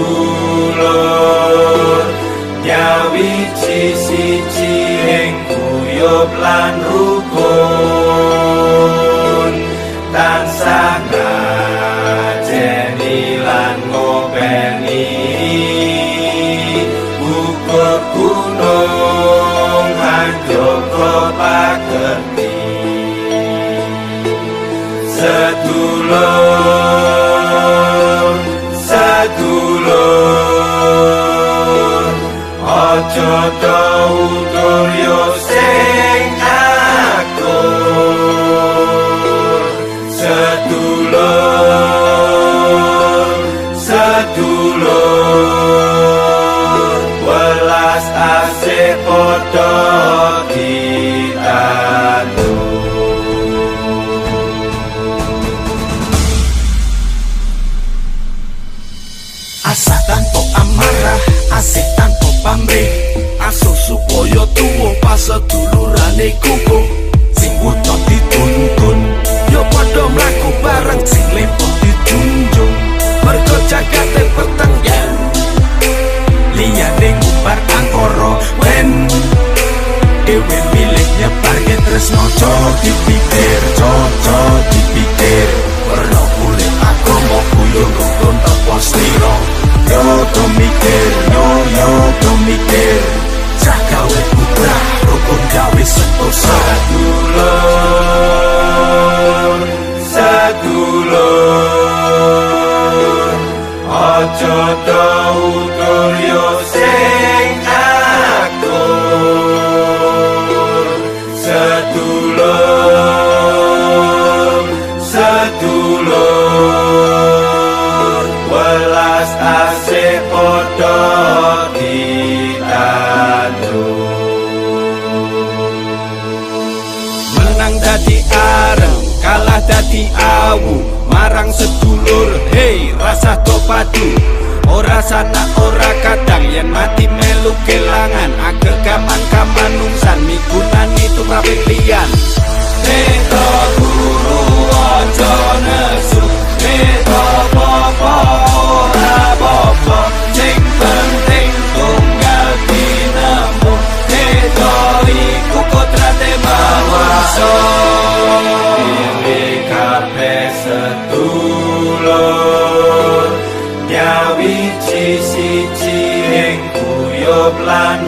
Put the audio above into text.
sedulur nyawiji siji ing guyub lan rukun tansah ngajeni lan ngopeni ukur gunung hanjoko pagerti sedulur aja utur yo sing akur sedulur welas asih padha ditandur. Asa tanpa amarah, asih tanpa pamrih, asuh supaya tuwa pasedulurane kukuh. Sing buta dituntun, yo padha mlaku bareng, sing lempo dijunjung. Mergo jagate peteng yen liyane ngubar angkara wen dhewe milik nyebarke tresno coco dipikir perlu kulit agama kuyo rukun apa slira yo do mikir jagawe putra rukun gawe sentosa sedulur aja utur yo sing akur sedulur welas asih padha ditandur. Menang dadi areng kalah dadi awu marang sedulur hei rasa do padu ora sana ora kadang yen mati melu kelangan agel gaman nungsan migunani tumraping liyan Neto guru aja nesu neto popo ora popo sing penting tunggal dinemu neto iku kodrate mawasa sedulur nyawiji siji ing guyub lan